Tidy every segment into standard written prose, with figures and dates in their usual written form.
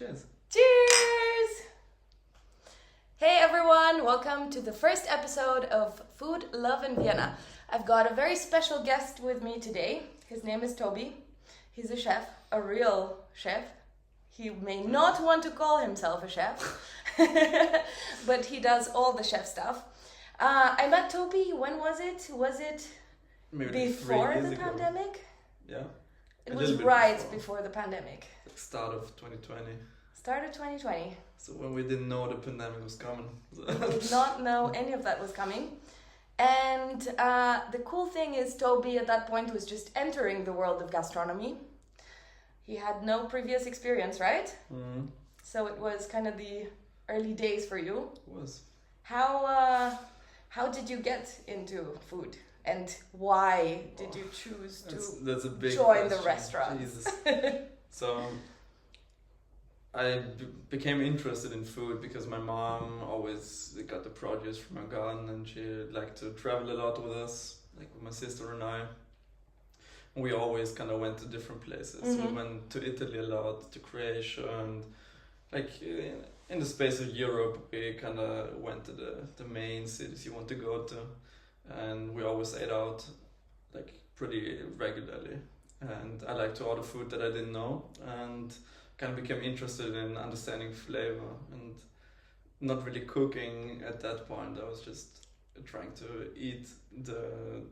Cheers. Cheers! Hey everyone, welcome to the first episode of Food, Love in Vienna. I've got a very special guest with me today. His name is Tobi. He's a chef, a real chef. He may not want to call himself a chef, but he does all the chef stuff. I met Tobi, when was it? Was it Maybe before 3 the years ago. pandemic? Yeah. It A was little bit right before the pandemic. Like start of 2020. Start of 2020. So when we didn't know the pandemic was coming. Did not know any of that was coming. And the cool thing is Tobi at that point was just entering the world of gastronomy. He had no previous experience, right? Mm, So it was kind of the early days for you. it was. How did you get into food? And why did you choose to That's a big join question. the restaurant? Jesus. So I became interested in food because my mom always got the produce from her garden, and she liked to travel a lot with us, like with my sister and I. We always kind of went to different places. We went to Italy a lot, to Croatia, and like in the space of Europe, we kind of went to the main cities you want to go to, and we always ate out like pretty regularly. And I like to order food that I didn't know, and kind of became interested in understanding flavor and not really cooking at that point. I was just trying to eat the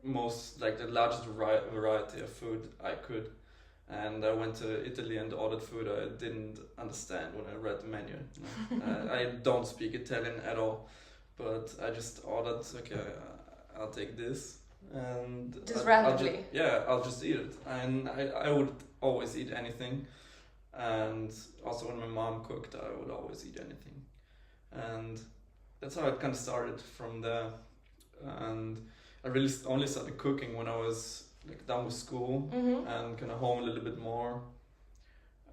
largest variety of food I could. And I went to Italy and ordered food I didn't understand when I read the menu. I don't speak Italian at all, but I just ordered, okay, I'll take this. And Just randomly? I'll just eat it. And I would always eat anything. And also when my mom cooked, I would always eat anything. And that's how it kind of started from there. And I really only started cooking when I was like done with school and kind of home a little bit more,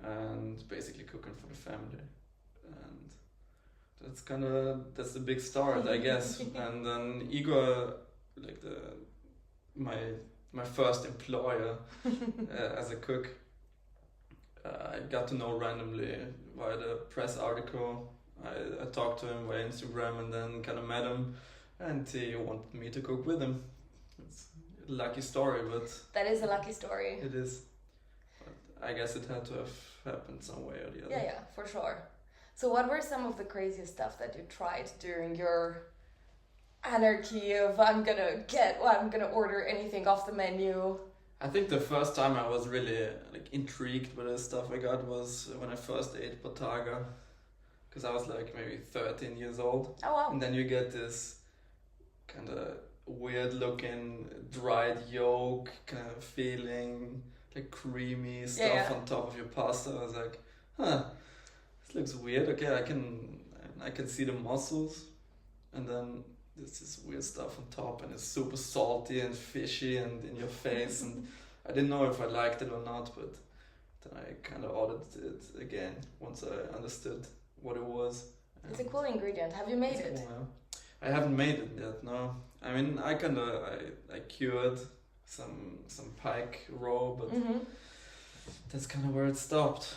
and basically cooking for the family. And that's the big start, I guess. And then Igor, like my first employer as a cook, I got to know randomly via the press article. I talked to him via Instagram and then kind of met him, and he wanted me to cook with him. It's a lucky story, but That is a lucky story. it is. But I guess it had to have happened some way or the other. Yeah, for sure. So what were some of the craziest stuff that you tried during your anarchy of I'm gonna order anything off the menu? I think the first time I was really like intrigued by the stuff I got was when I first ate potaga, because I was like maybe 13 years old. Oh wow. And then you get this kind of weird looking dried yolk kind of feeling, like creamy stuff on top of your pasta. I was like, this looks weird. Okay, I can see the mussels, and then there's this weird stuff on top, and it's super salty and fishy and in your face. And I didn't know if I liked it or not, but then I kind of ordered it again once I understood what it was. It's a cool ingredient. Have you made it? Cool, yeah. I haven't made it yet, no. I mean, I cured some pike raw, but that's kind of where it stopped.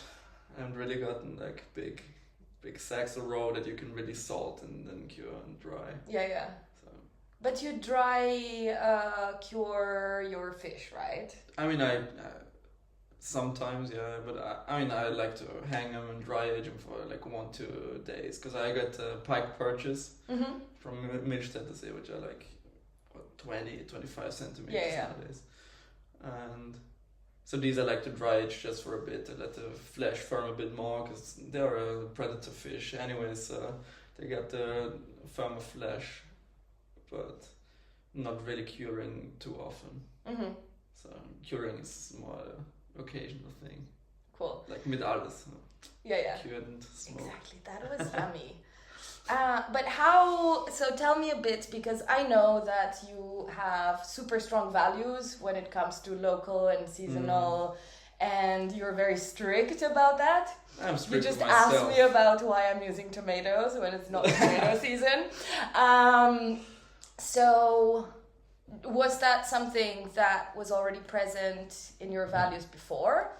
I haven't really gotten like big sacks of raw that you can really salt and then cure and dry. Yeah. So But you dry cure your fish, right? I mean, I sometimes, yeah, but I like to hang them and dry age them for like 1-2 days, because I got pike perches from Milchstädtersee, which are like 20-25 centimeters nowadays. And so these I like to dry age just for a bit to let the flesh firm a bit more, because they're a predator fish anyways. They got the firmer flesh, but not really curing too often. So curing is more an occasional thing. Cool. Like mit alles. Yeah. Cured and smoked. Exactly. That was yummy. But so tell me a bit, because I know that you have super strong values when it comes to local and seasonal, and you're very strict about that. I'm strict You just with myself. asked me about why I'm using tomatoes when it's not tomato season. So was that something that was already present in your values before?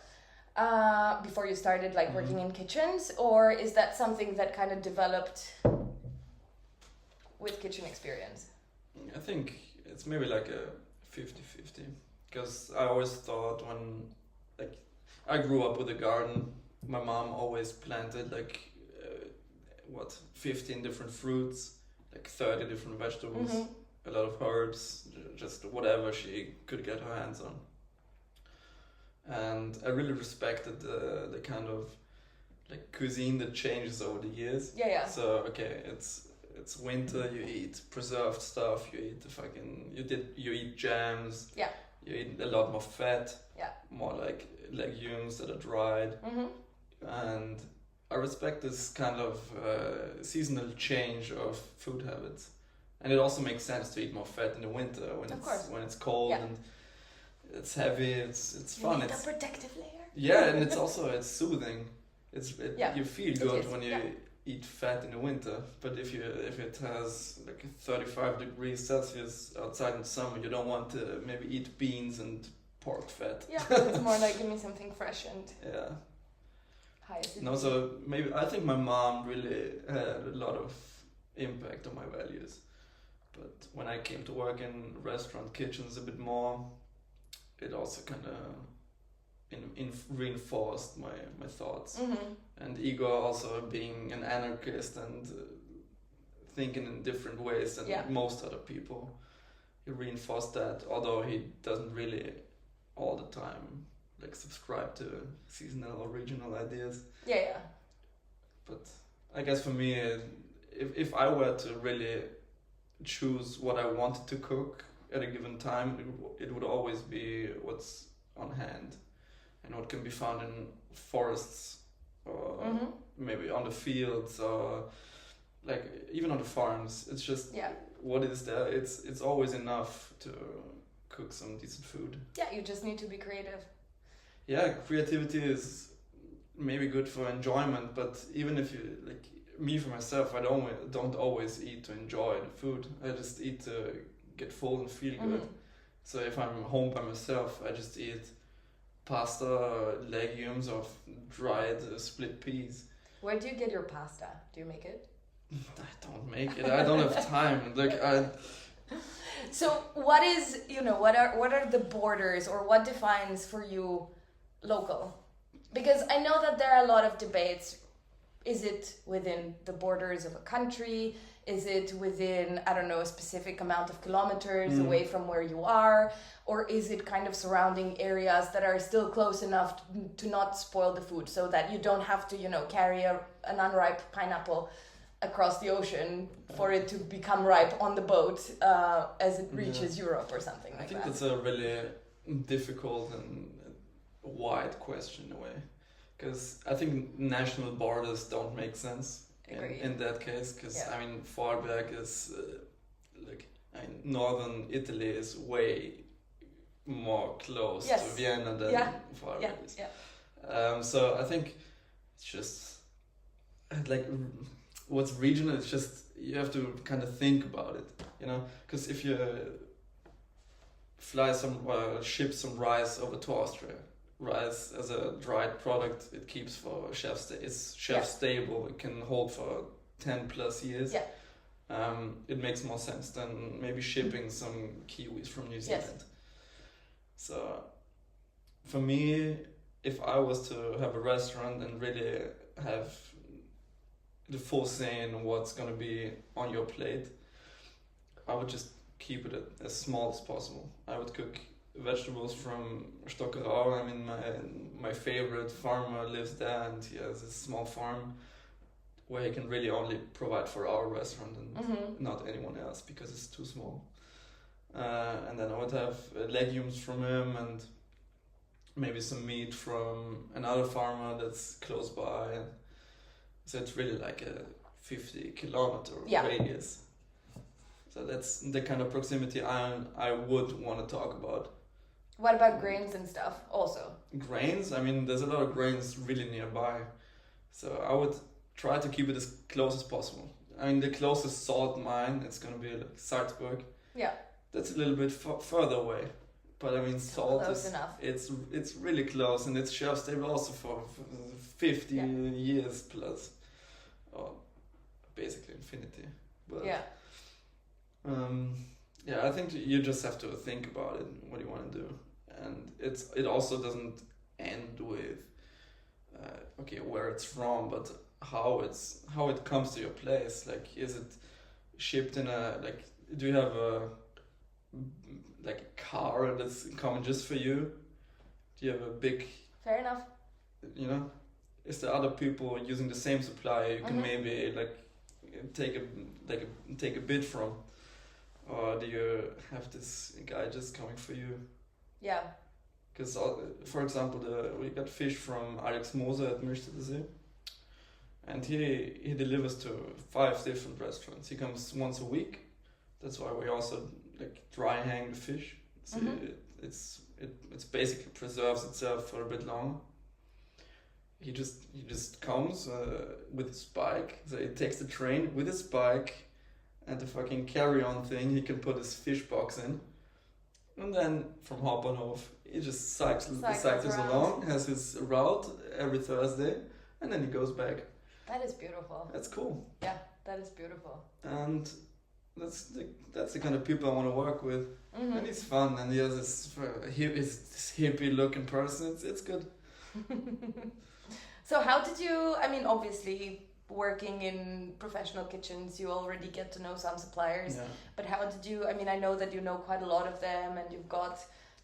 before you started like working in kitchens, or is that something that kind of developed with kitchen experience? I think it's maybe like a 50-50, because I always thought when, like, I grew up with a garden. My mom always planted like 15 different fruits, like 30 different vegetables, a lot of herbs, just whatever she could get her hands on. And I really respected the kind of like cuisine that changes over the years. Yeah. So okay, it's winter, you eat preserved stuff, you eat jams. Yeah. You eat a lot more fat. Yeah. More like legumes that are dried. And I respect this kind of seasonal change of food habits. And it also makes sense to eat more fat in the winter when it's cold and it's heavy. It's fun. You need a protective layer. Yeah, and it's soothing. You feel good when you eat fat in the winter. But if it has like 35 degrees Celsius outside in summer, you don't want to maybe eat beans and pork fat. Yeah, it's more like give me something fresh and high acidity. No, so maybe I think my mom really had a lot of impact on my values. But when I came to work in restaurant kitchens a bit more, it also kind of reinforced my thoughts. And Igor also being an anarchist and thinking in different ways than most other people, he reinforced that, although he doesn't really all the time like subscribe to seasonal or regional ideas. Yeah. But I guess for me, if I were to really choose what I wanted to cook at a given time, it would always be what's on hand and what can be found in forests or maybe on the fields or like even on the farms. It's just what is there. It's always enough to cook some decent food. Yeah, you just need to be creative. Yeah, creativity is maybe good for enjoyment, but even if you like me for myself, I don't always eat to enjoy the food. I just eat to get full and feel good. So if I'm home by myself, I just eat pasta, legumes, or dried split peas. Where do you get your pasta? Do you make it? I don't make it. I don't have time. So what is, what are the borders, or what defines for you local? Because I know that there are a lot of debates. Is it within the borders of a country? Is it within, I don't know, a specific amount of kilometers away from where you are? Or is it kind of surrounding areas that are still close enough to not spoil the food, so that you don't have to, carry an unripe pineapple across the ocean for it to become ripe on the boat as it reaches Europe or something like that? I think that's a really difficult and wide question in a way. Because I think national borders don't make sense in that case. Because Vorarlberg is northern Italy is way more close to Vienna than Vorarlberg is. So I think it's just like what's regional. It's just you have to kind of think about it, Because if you ship some rice over to Austria. Rice as a dried product, it keeps for it's shelf stable. It can hold for 10 plus years. It makes more sense than maybe shipping some kiwis from New Zealand. So for me, if I was to have a restaurant and really have the full say in what's going to be on your plate, I would just keep it as small as possible. I would cook vegetables from Stockerau. I mean, my favorite farmer lives there, and he has a small farm where he can really only provide for our restaurant and not anyone else because it's too small. And then I would have legumes from him and maybe some meat from another farmer that's close by. So it's really like a 50-kilometer radius. So that's the kind of proximity I would want to talk about. What about grains and stuff also? Grains? I mean, there's a lot of grains really nearby. So I would try to keep it as close as possible. I mean, the closest salt mine, it's going to be like Salzburg. Yeah. That's a little bit further away. But I mean, salt Close is enough. it's really close, and it's shelf stable also for 50 years plus, or basically infinity. But Yeah. yeah, I think you just have to think about it, what you want to do, and it also doesn't end with okay, where it's from, but how it comes to your place. Like, is it shipped in a, like, do you have a car that's coming just for you? Do you have a big, Fair enough. you know, is there other people using the same supplier you can maybe like take a bit from, or do you have this guy just coming for you? Yeah. Because for example, we got fish from Alex Moser at Münstersee, and he delivers to 5 different restaurants. He comes once a week. That's why we also like dry hang the fish. So it's basically preserves itself for a bit longer. He just comes with his bike. So he takes the train with his bike and the fucking carry-on thing. He can put his fish box in, and then from Hauptbahnhof he just cycles along, has his route every Thursday, and then he goes back. That is beautiful. That's cool. Yeah, that is beautiful. And that's the kind of people I want to work with. And he's fun, and he has this hippie looking person. It's good. So how did you, I mean, obviously working in professional kitchens, you already get to know some suppliers, but how did you, I mean, I know that you know quite a lot of them, and you've got,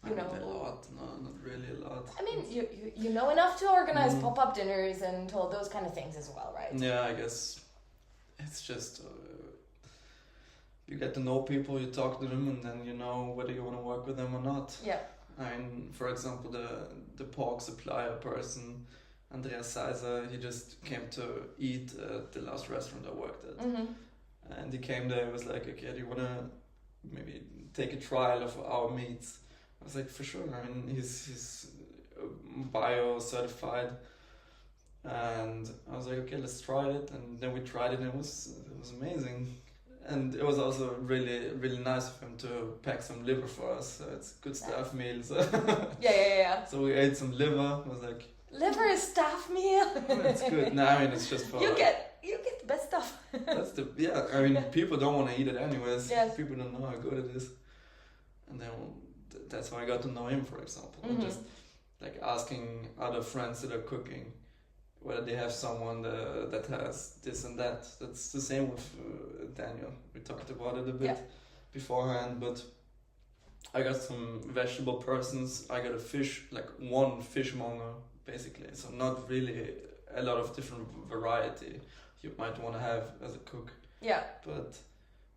you know, a lot. No, not really a lot. I mean, you know enough to organize pop-up dinners and all those kind of things as well, right? Yeah, I guess it's just you get to know people, you talk to them, and then you know whether you want to work with them or not. Yeah. I mean, for example, the pork supplier person, Andreas Seiser, he just came to eat at the last restaurant I worked at. And he came there, he was like, okay, do you want to maybe take a trial of our meats? I was like, for sure. I mean, he's bio certified, and I was like, okay, let's try it. And then we tried it, and it was amazing. And it was also really, really nice of him to pack some liver for us. So it's good staff meal. So Yeah. So we ate some liver. I was like, liver is staff meal. That's good. No, I mean, it's just for you get the best stuff. That's I mean, people don't want to eat it anyways. Yes. People don't know how good it is, and then that's why I got to know him, for example. And just like asking other friends that are cooking whether they have someone that has this and that. That's the same with Daniel. We talked about it a bit beforehand, but I got some vegetable persons. I got one fishmonger basically. So not really a lot of different variety you might want to have as a cook. Yeah. But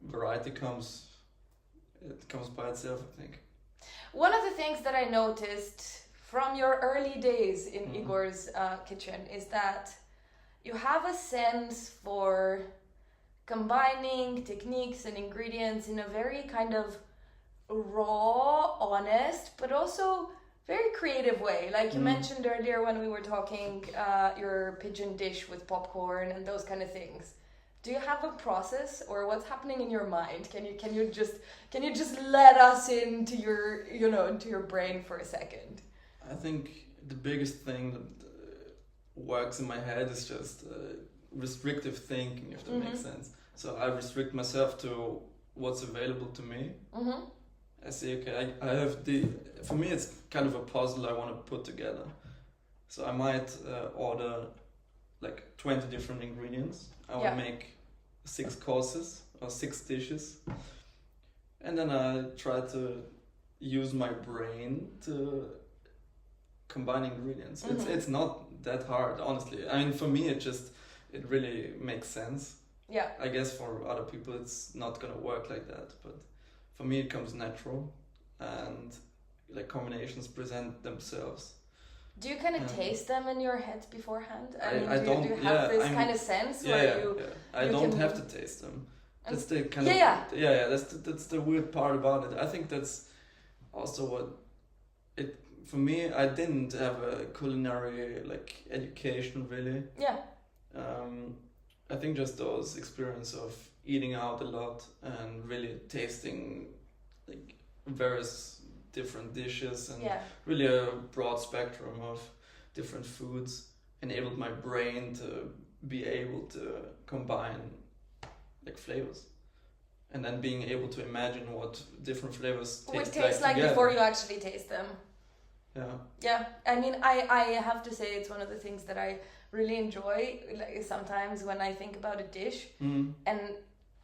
variety comes by itself, I think. One of the things that I noticed from your early days in Igor's kitchen is that you have a sense for combining techniques and ingredients in a very kind of raw, honest, but also very creative way. Like you mentioned earlier when we were talking, your pigeon dish with popcorn and those kind of things. Do you have a process, or what's happening in your mind? Can you just let us into your brain for a second? I think the biggest thing that works in my head is just restrictive thinking, if that makes sense. So I restrict myself to what's available to me. I say, okay, I have for me it's kind of a puzzle I want to put together. So I might order like 20 different ingredients. I want to make 6 courses or 6 dishes. And then I try to use my brain to combine ingredients. It's not that hard, honestly. I mean, for me, it really makes sense. Yeah. I guess for other people, it's not gonna work like that. But for me, it comes natural, and like combinations present themselves. Do you kind of taste them in your head beforehand? Do you have this kind of sense where I don't have to taste them. That's the kind of that's the weird part about it. I think that's also what it. For me, I didn't have a culinary like education really. Yeah. I think just those experience of eating out a lot and really tasting like various different dishes and Yeah. really a broad spectrum of different foods enabled my brain to be able to combine like flavors. And then being able to imagine what different flavors Would taste taste like together. before you actually taste them. Yeah. Yeah, I mean, I have to say it's one of the things that I really enjoy. Like sometimes when I think about a dish, and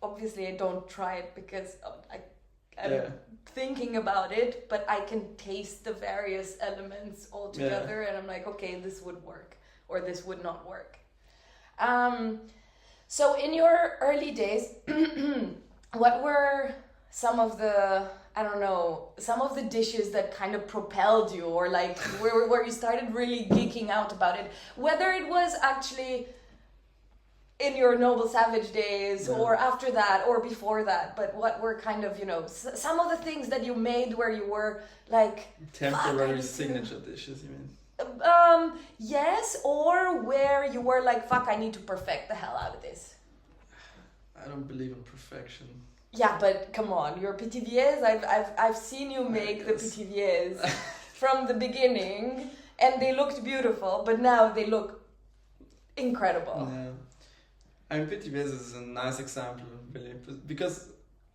obviously I don't try it because I'm thinking about it, but I can taste the various elements all together, and I'm like, okay, this would work or this would not work. So in your early days, what were some of the, I don't know, some of the dishes that kind of propelled you, or like where you started really geeking out about it? Whether it was actually in your Noble Savage days, or after that, or before that, but what were kind of, you know, some of the things that you made where you were like... Temporary signature dishes, you mean? Yes, or where you were like, fuck, I need to perfect the hell out of this. I don't believe in perfection. Yeah, but come on, your pithiviers, I've seen you make the pithiviers from the beginning, and they looked beautiful, but now they look incredible. Yeah. I mean, pithiviers is a nice example, really, because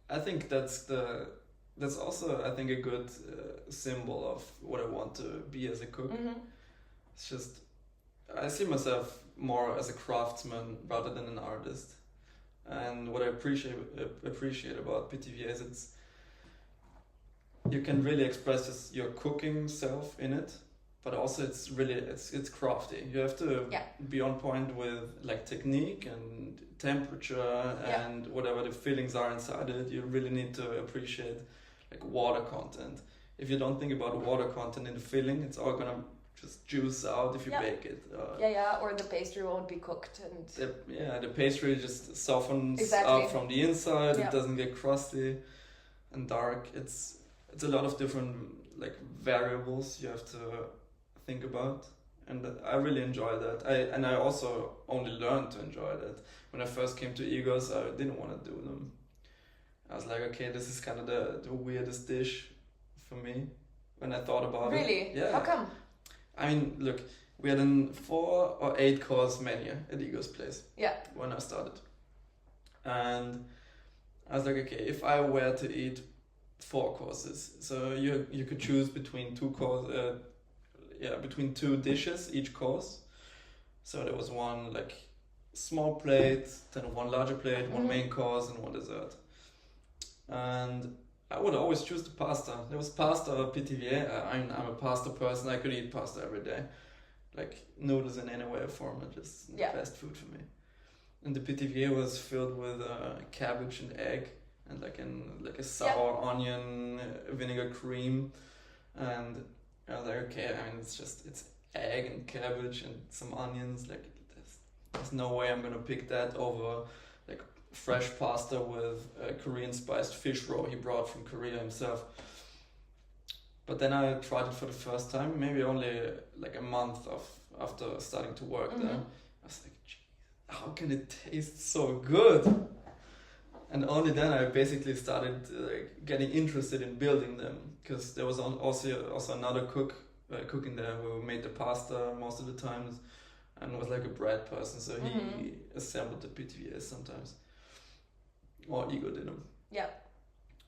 I think that's also, I think, a good symbol of what I want to be as a cook. It's just, I see myself more as a craftsman rather than an artist. And what I appreciate about pithiviers, it's you can really express your cooking self in it, but also it's really it's crafty. You have to be on point with like technique and temperature and whatever the fillings are inside it. You really need to appreciate like water content. If you don't think about water content in the filling, it's all gonna just juice out if you bake it. Or the pastry won't be cooked, and the pastry just softens out from the inside. It doesn't get crusty and dark. It's a lot of different like variables you have to think about, and I really enjoy that. I also only learned to enjoy that when I first came to Igor's. I didn't want to do them. I was like, okay, this is kind of the weirdest dish for me when I thought about it. Really? Yeah. How come? I mean, look, we had a 4 or 8 course menu at Igor's place. Yeah. When I started, and I was like, okay, if I were to eat 4 courses, so you could choose between between 2 dishes each course. So there was one like small plate, then one larger plate, one main course, and one dessert. And I would always choose the pasta. There was pasta or pithivier. I'm a pasta person. I could eat pasta every day. Like noodles in any way or form are just best food for me. And the pithivier was filled with cabbage and egg and like a sour onion vinegar cream. And I was like, okay, I mean it's egg and cabbage and some onions. Like there's no way I'm gonna pick that over like fresh pasta with a Korean spiced fish roe he brought from Korea himself. But then I tried it for the first time, maybe only like a month after starting to work there. I was like, geez, how can it taste so good? And only then I basically started getting interested in building them, because there was also another cook cooking there who made the pasta most of the times and was like a bread person, so he assembled the pithiviers sometimes. Or Igor did them. Yeah.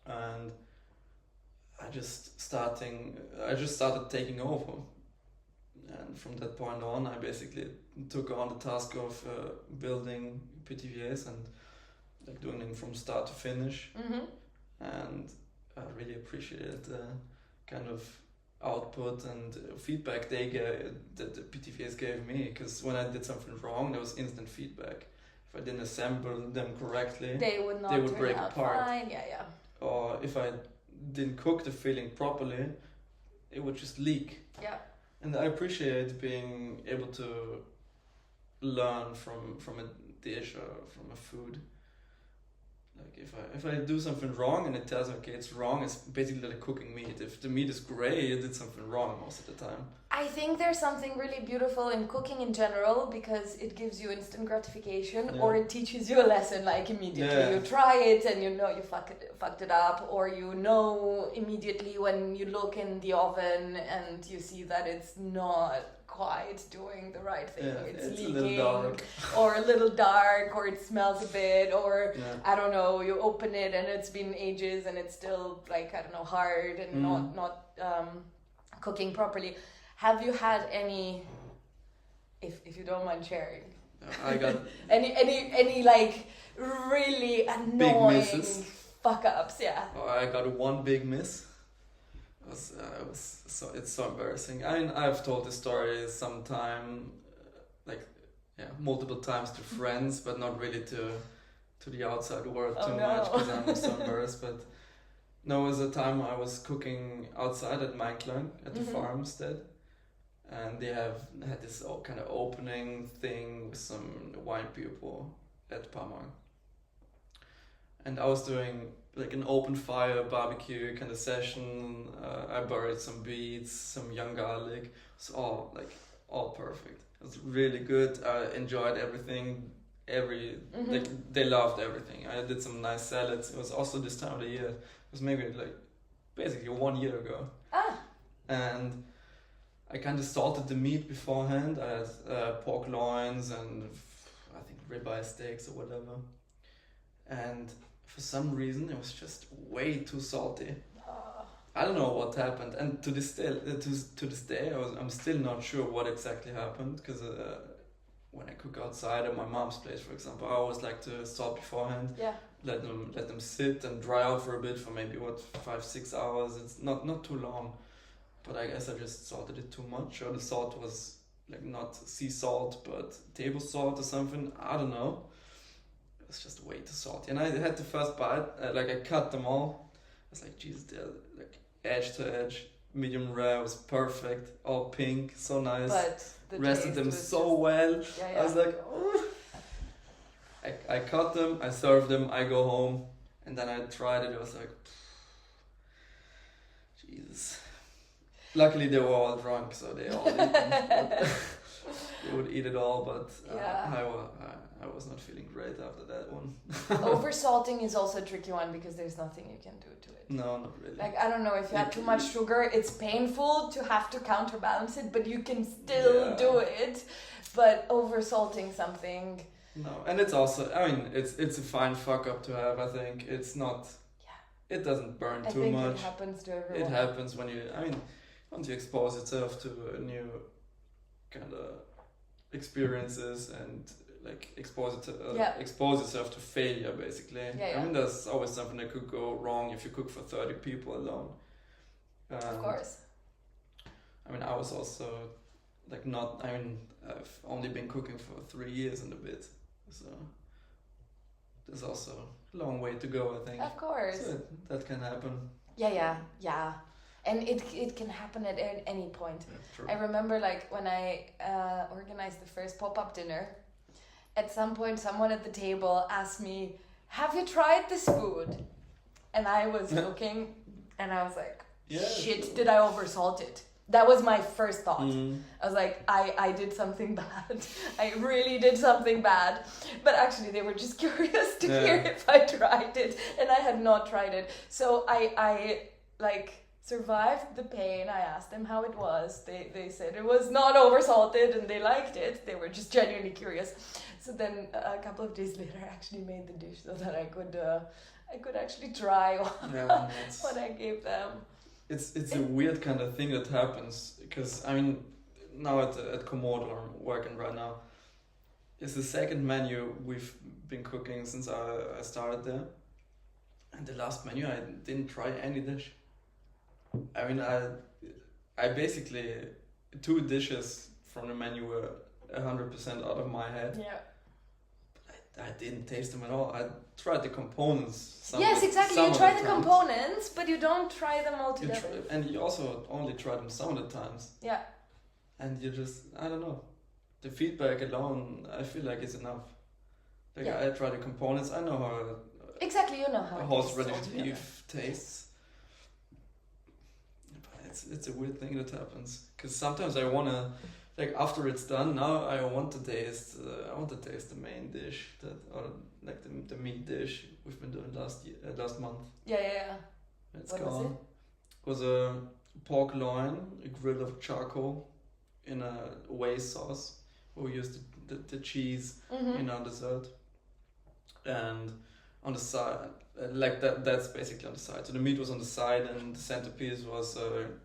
And I just started taking over. And from that point on, I basically took on the task of building pithiviers and like doing them from start to finish. And I really appreciated the kind of output and feedback that the pithiviers gave me, because when I did something wrong, there was instant feedback. If I didn't assemble them correctly, they would break apart. Fine. Yeah. Or if I didn't cook the filling properly, it would just leak. Yeah. And I appreciate being able to learn from a dish or from a food. Like if I do something wrong and it tells me, okay, it's wrong, it's basically like cooking meat. If the meat is gray, you did something wrong most of the time. I think there's something really beautiful in cooking in general because it gives you instant gratification or it teaches you a lesson like immediately. Yeah. You try it and you know you fucked it up, or you know immediately when you look in the oven and you see that it's not quite doing the right thing. Yeah, it's leaking a little dark. Or it smells a bit, or I don't know, you open it and it's been ages and it's still like, I don't know, hard and not cooking properly. Have you had any, if you don't mind sharing, I got any like really annoying fuck ups? Yeah. Oh, I got one big miss. It's so embarrassing. I mean, I've told this story sometime, multiple times to friends, but not really to the outside world too much because I'm so embarrassed. But no, it was a time I was cooking outside at Mainklang at the farmstead. And they had this kind of opening thing with some wine people at Pamang. And I was doing like an open fire barbecue kind of session. I buried some beets, some young garlic. It's all perfect. It was really good. I enjoyed everything. They loved everything. I did some nice salads. It was also this time of the year. It was maybe basically 1 year ago. And I kind of salted the meat beforehand. I had pork loins and I think ribeye steaks or whatever. And for some reason, it was just way too salty. I don't know what happened. And to this day, I'm still not sure what exactly happened. Because when I cook outside at my mom's place, for example, I always like to salt beforehand. Yeah. Let them sit and dry out for a bit for maybe 5-6 hours. It's not too long. But I guess I just salted it too much, or the salt was not sea salt, but table salt or something. I don't know. It was just way too salty. And I had the first bite, I cut them all. I was like, Jesus, they're edge to edge, medium rare, was perfect, all pink, so nice. But the rested them so well. I was like, oh. I cut them, I served them, I go home, and then I tried it. I was like, Jesus. Luckily, they were all drunk, so they all eat them. They would eat it all, but I was not feeling great after that one. Oversalting is also a tricky one because there's nothing you can do to it. No, not really. I don't know, if you have too much sugar, it's painful to have to counterbalance it, but you can still do it. But oversalting something... No, and it's also, it's a fine fuck up to have, I think. It's not... Yeah. It doesn't burn too much. I think it happens to everyone. It happens when you... once you expose yourself to a new kind of experiences and expose yourself to failure, basically. There's always something that could go wrong if you cook for 30 people alone. Of course. I was also I've only been cooking for 3 years and a bit, so there's also a long way to go, I think. Of course. So that can happen. Yeah. And it can happen at any point. Yeah, I remember when I organized the first pop-up dinner, at some point someone at the table asked me, "Have you tried this food?" And I was looking and I was like, shit, did I oversalt it? That was my first thought. I was like, I did something bad. I really did something bad. But actually they were just curious to hear if I tried it, and I had not tried it. So I survived the pain. I asked them how it was. They said it was not oversalted and they liked it. They were just genuinely curious. So then a couple of days later I actually made the dish so that I could actually try what I gave them. It's a weird kind of thing that happens because now at Komodo I'm working right now. It's the second menu we've been cooking since I started there. And the last menu I didn't try any dish. I basically 2 dishes from the menu were 100% out of my head. Yeah. But I didn't taste them at all. I tried the components. Yes, exactly. You try the components, but you don't try them all together. And you also only try them some of the times. Yeah. And you just, I don't know. The feedback alone, I feel like is enough. I try the components. I know Exactly, you know how horseradish leaf tastes. But it's a weird thing that happens. Because sometimes I wanna, like after it's done, now I want to taste. I want to taste the main dish or like the meat dish we've been doing last month. Yeah. It's What gone. was it? It was a pork loin, grilled of charcoal, in a whey sauce. We used the cheese in our dessert, and on the side, like that's basically on the side. So the meat was on the side, and the centerpiece was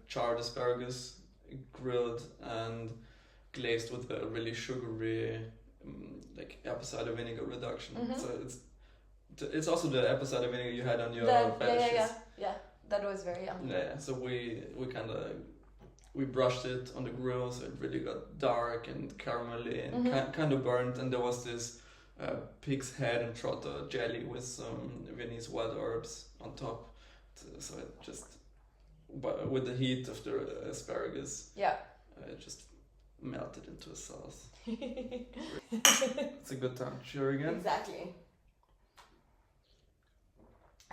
charred asparagus, grilled and glazed with a really sugary, like apple cider vinegar reduction. So it's also the apple cider vinegar you had on your radishes. Yeah. That was very yummy. Yeah. So we kind of. We brushed it on the grill, so it really got dark and caramelly and kind of burnt. And there was this pig's head and trotter jelly with some Viennese wild herbs on top. So it just, but with the heat of the asparagus, it just melted into a sauce. It's a good time. Sure again? Exactly.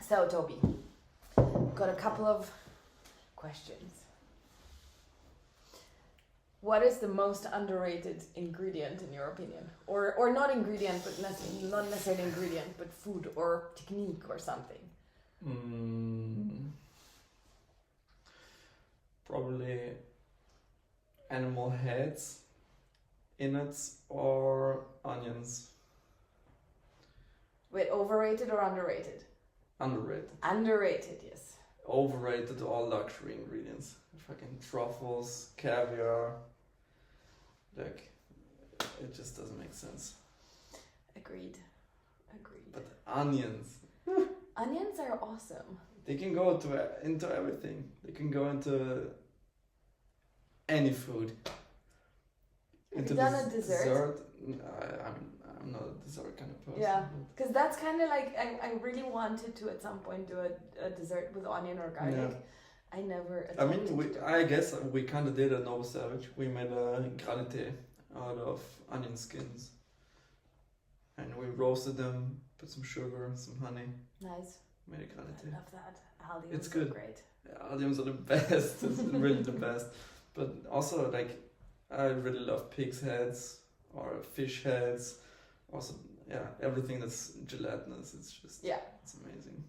So, Tobi, got a couple of questions. What is the most underrated ingredient in your opinion? Or not ingredient, but not necessarily ingredient, but food or technique or something? Probably animal heads, innards, or onions. Wait, overrated or underrated? Underrated. Underrated, yes. Overrated all luxury ingredients. Fucking truffles, caviar. Like, it just doesn't make sense. Agreed. But onions. Onions are awesome. They can go into everything. They can go into any food. Have you done a dessert? I'm not a dessert kind of person. Yeah, because that's kind of like, I really wanted to at some point do a dessert with onion or garlic. Yeah. I never I guess we kind of did at Novo Savage. We made a granité out of onion skins. And we roasted them, put some sugar, some honey. Nice. Made a granité. I love that. Aldiums it's good. Are great. Yeah, Aldiums are the best. It's really the best. But also, like, I really love pig's heads or fish heads. Also, yeah, everything that's gelatinous. It's just, it's amazing.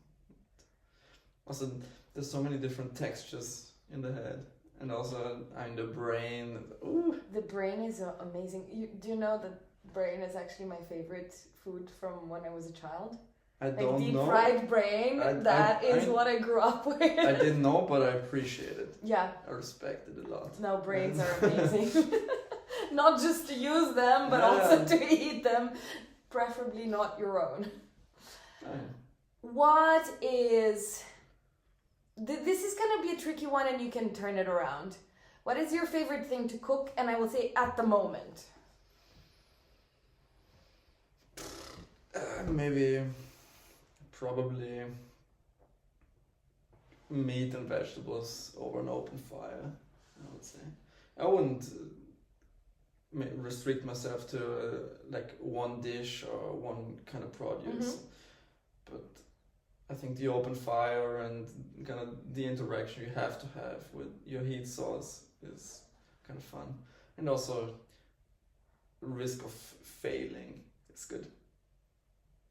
Also, there's so many different textures in the head, and also the brain. Ooh. The brain is amazing. Do you know that brain is actually my favorite food from when I was a child? I don't know. Deep fried brain. That is what I grew up with. I didn't know, but I appreciate it. Yeah. I respect it a lot. No, brains are amazing. Not just to use them, but also to eat them. Preferably not your own. What is... This is going to be a tricky one and you can turn it around. What is your favorite thing to cook? And I will say at the moment. Probably meat and vegetables over an open fire, I would say. I wouldn't restrict myself to like one dish or one kind of produce. But I think the open fire and kind of the interaction you have to have with your heat source is kind of fun. And also risk of failing is good.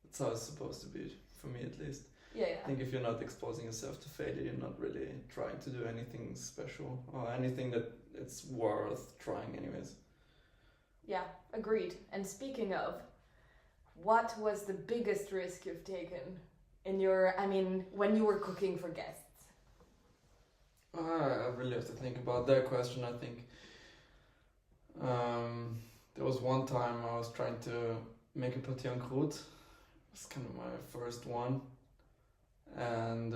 That's how it's supposed to be, for me at least. Yeah. I think if you're not exposing yourself to failure, you're not really trying to do anything special or anything that it's worth trying anyways. Yeah, agreed. And speaking of, what was the biggest risk you've taken in when you were cooking for guests? I really have to think about that question. I think there was one time I was trying to make a pâté en croûte. It's kind of my first one. And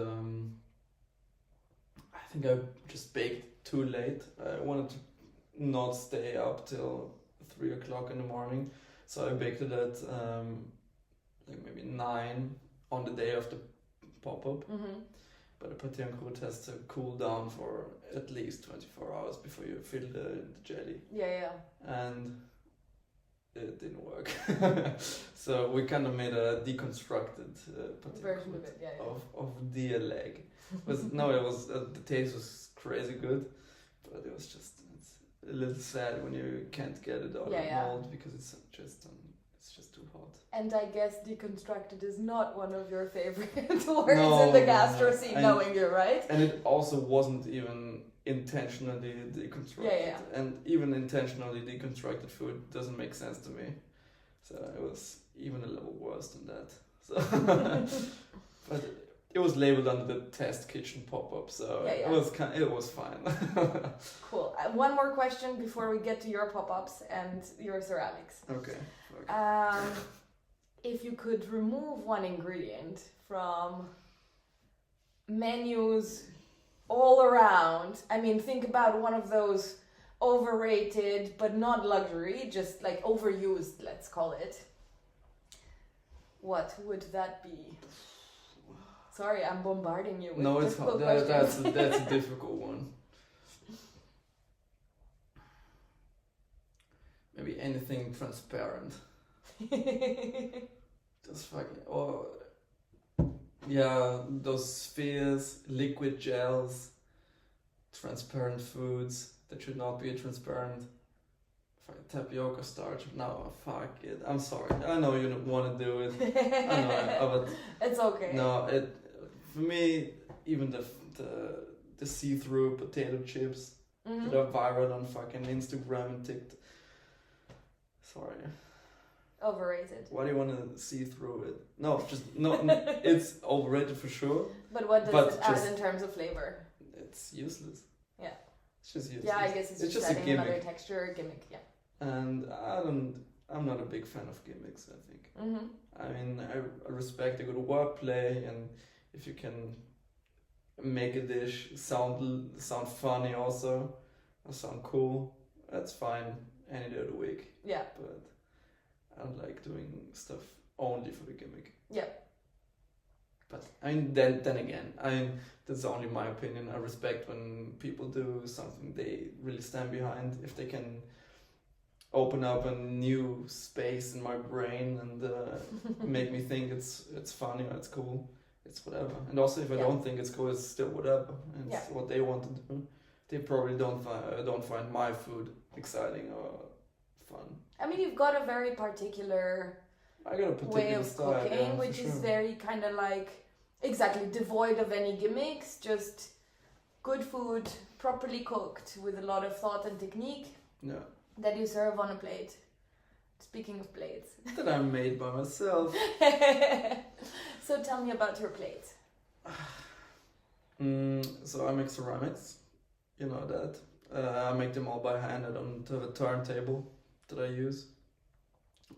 I think I just baked too late. I wanted to not stay up till 3 o'clock in the morning. So I baked it at like maybe 9 on the day of the pop-up. But the pâté en croûte has to cool down for at least 24 hours before you fill the jelly. Yeah. And it didn't work. So we kind of made a deconstructed Version of it, yeah. of deer leg. It was the taste was crazy good, but it was just it's a little sad when you can't get it out of mold because it's just too hot. And I guess deconstructed is not one of your favorite words in the gastro scene, knowing you, right? And it also wasn't even intentionally deconstructed. And even intentionally deconstructed food doesn't make sense to me. So it was even a level worse than that. So, but it was labeled under the test kitchen pop-up, so it was fine. Cool. One more question before we get to your pop-ups and your ceramics. Okay. If you could remove one ingredient from menus all around, I mean, think about one of those overrated but not luxury, just like overused, let's call it. What would that be? Sorry, I'm bombarding you with difficult questions. That's a difficult one. Maybe anything transparent. Just fucking those spheres, liquid gels, transparent foods that should not be transparent. Fucking tapioca starch. No, fuck it. I'm sorry. I know you don't want to do it. I know, but it's okay. No, for me, even the see-through potato chips that are viral on fucking Instagram and TikTok. Sorry. Overrated. Why do you want to see through it? No, it's overrated for sure. But what does it add in terms of flavor? It's useless. Yeah. It's just useless. Yeah, I guess it's just adding another texture, gimmick, yeah. And I'm not a big fan of gimmicks, I think. I mean, I respect a good wordplay, and if you can make a dish sound funny also, or sound cool, that's fine any day of the week. Yeah. But I don't like doing stuff only for the gimmick. Yeah. But I mean, then again, that's only my opinion. I respect when people do something they really stand behind. If they can open up a new space in my brain and make me think it's funny or it's cool, it's whatever. And also, if I don't think it's cool, it's still whatever. And it's what they want to do. They probably don't find my food exciting or fun. I mean, you've got a very particular way of style, cooking, which is very kind of like, exactly, devoid of any gimmicks, just good food, properly cooked, with a lot of thought and technique that you serve on a plate. Speaking of plates. That I made by myself. So tell me about your plate. So I make ceramics, you know that. I make them all by hand. I don't have a turntable that I use.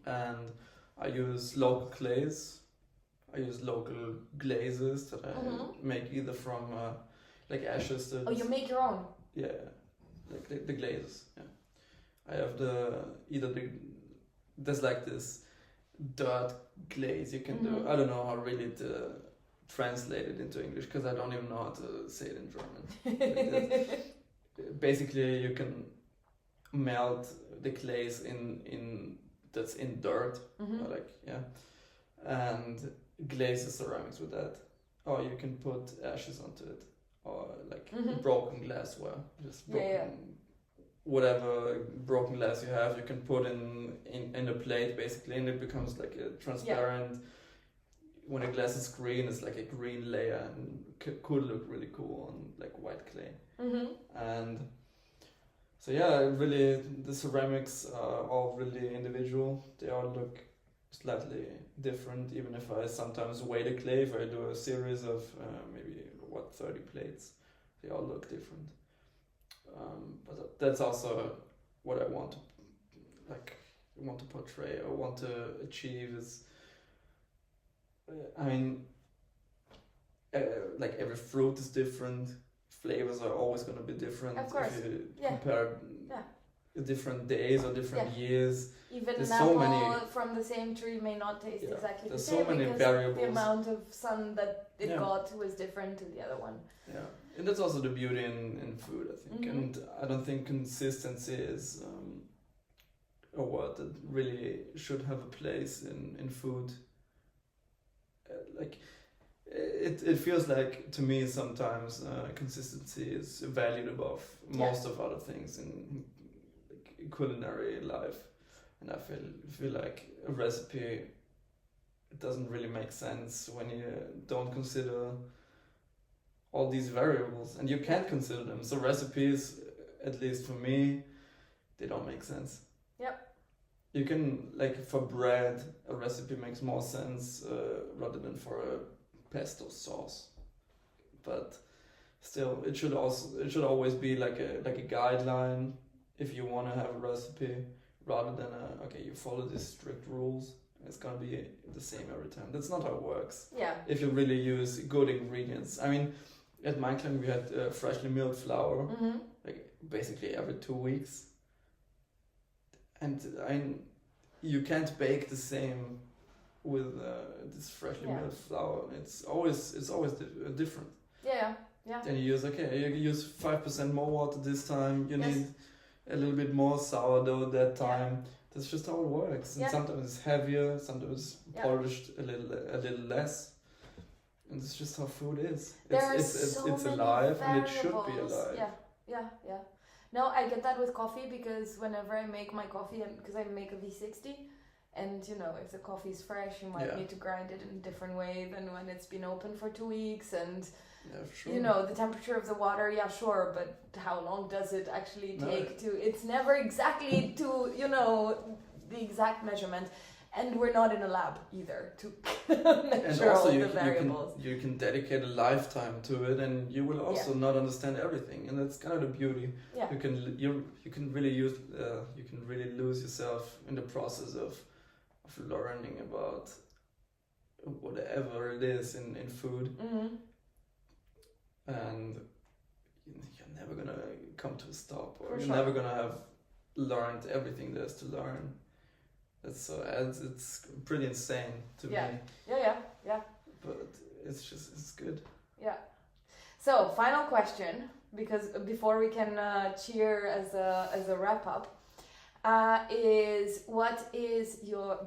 And I use local clays. I use local glazes that I make either from like ashes. Oh, you make your own? Yeah, like the glazes. Yeah, I have there's like this dirt glaze you can do. I don't know how really to translate it into English because I don't even know how to say it in German. Basically, you can melt the glaze in dirt, and glaze the ceramics with that, or you can put ashes onto it, or like broken glassware, just whatever broken glass you have, you can put in a plate basically, and it becomes like a transparent. When a glass is green, it's like a green layer, and could look really cool on like white clay. And so really the ceramics are all really individual. They all look slightly different, even if I sometimes weigh the clay. If I do a series of maybe 30 plates, they all look different. But that's also what I want to portray or want to achieve is, I mean, like every fruit is different. Flavors are always going to be different. Of course. If you compare different days or different years. Even an apple from the same tree may not taste exactly the same. There's so many because variables. The amount of sun that it got was different to the other one. Yeah, and that's also the beauty in food, I think. And I don't think consistency is a word that really should have a place in food. Like it feels like to me sometimes consistency is valued above most of other things in like, culinary life, and I feel like a recipe, it doesn't really make sense when you don't consider all these variables, and you can't consider them. So recipes, at least for me, they don't make sense. Yep. You can, like for bread, a recipe makes more sense rather than for a pesto sauce. But still, it should always be like a guideline if you want to have a recipe, rather than you follow these strict rules. It's gonna be the same every time. That's not how it works. Yeah. If you really use good ingredients. I mean, at my clan we had freshly milled flour, like basically every 2 weeks. And you can't bake the same with this freshly milled flour. It's always different. Yeah. Then you use 5% more water this time. You need a little bit more sourdough that time. Yeah. That's just how it works. And sometimes it's heavier, sometimes polished a little less. And it's just how food is. It's alive, and it should be alive. Yeah. No, I get that with coffee, because whenever I make my coffee, and because I make a V60, and if the coffee is fresh, you might need to grind it in a different way than when it's been open for 2 weeks, and the temperature of the water, but how long does it actually take to? It's never exactly to the exact measurement. And we're not in a lab either to measure all the variables. You can dedicate a lifetime to it, and you will also not understand everything, and that's kind of the beauty. Yeah. You can really lose yourself in the process of learning about whatever it is in food, and you're never gonna come to a stop, or you're never gonna have learned everything there's to learn. It's pretty insane to me. Yeah. But it's good. Yeah. So, final question, because before we can cheer as a wrap up, is what is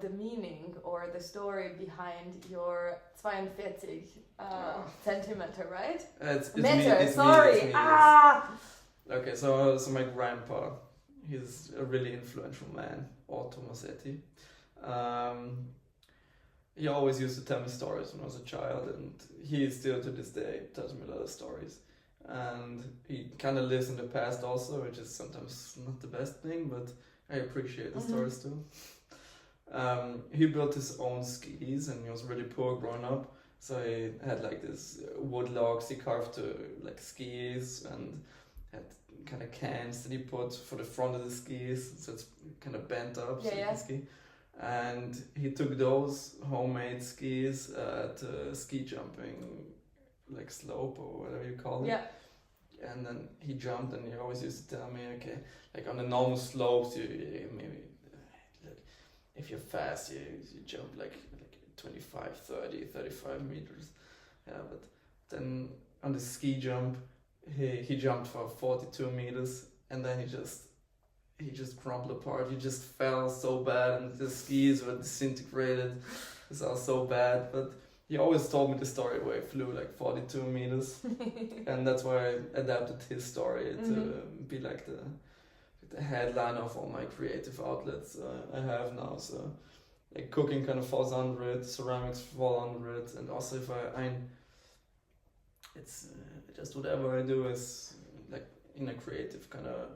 the meaning or the story behind your 42 centimeter, right? It's meter. It's sorry. Me. Okay, so my grandpa, he's a really influential man, Otto Massetti. He always used to tell me stories when I was a child, and he still to this day tells me a lot of stories. And he kind of lives in the past also, which is sometimes not the best thing, but I appreciate the stories too. He built his own skis, and he was really poor growing up. So he had like this wood logs he carved to like skis, and had kind of cans that he put for the front of the skis, so it's kind of bent up so you can ski. And he took those homemade skis to ski jumping, like slope or whatever you call it. Yeah. And then he jumped, and he always used to tell me, okay, like on the normal slopes, you maybe like if you're fast, you jump like 25, 30, 35 meters. Yeah, but then on the ski jump, he jumped for 42 meters, and then he just crumbled apart. He just fell so bad, and the skis were disintegrated. It's all so bad, but he always told me the story where he flew like 42 meters, and that's why I adapted his story to be like the headline of all my creative outlets I have now. So like cooking kind of falls under it, ceramics fall under it, and also if it's just whatever I do is like in a creative kind of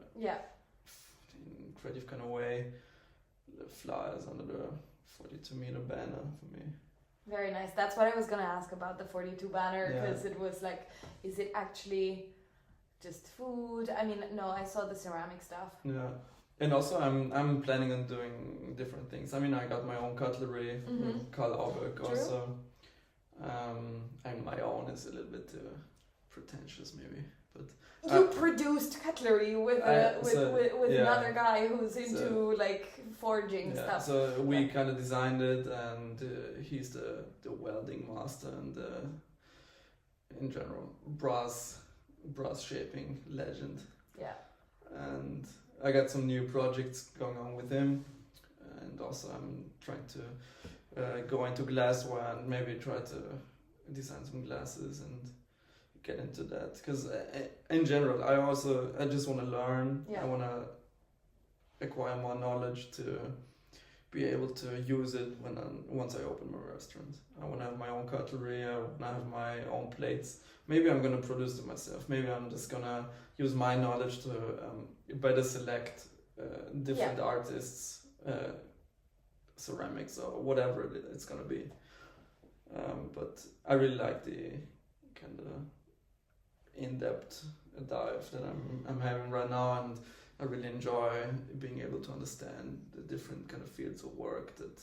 way. The flies under the 42 meter banner for me. Very nice. That's what I was gonna ask about the 42 banner, because it was like, is it actually just food? I mean, no, I saw the ceramic stuff. Yeah, and also I'm planning on doing different things. I mean, I got my own cutlery from Karl Auberg also. And my own is a little bit pretentious maybe, but you produced cutlery with another guy who's into like forging stuff. So we kind of designed it, and he's the welding master and in general brass shaping legend. Yeah. And I got some new projects going on with him. and also I'm trying to go into glassware and maybe try to design some glasses and get into that, because in general I just want to learn. I want to acquire more knowledge to be able to use it once I open my restaurant. I want to have my own cutlery, I want to have my own plates. Maybe I'm going to produce them myself. Maybe I'm just going to use my knowledge to better select different artists, ceramics or whatever it's going to be. But I really like the kind of in-depth dive that I'm having right now, and I really enjoy being able to understand the different kind of fields of work that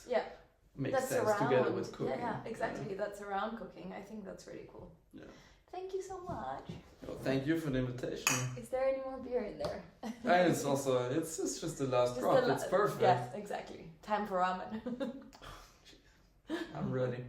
make sense together with cooking. Yeah, exactly. That's around cooking. I think that's really cool. Yeah. Thank you so much. Well, thank you for the invitation. Is there any more beer in there? And it's just the last drop. It's perfect. Yes, exactly. Time for ramen. I'm ready.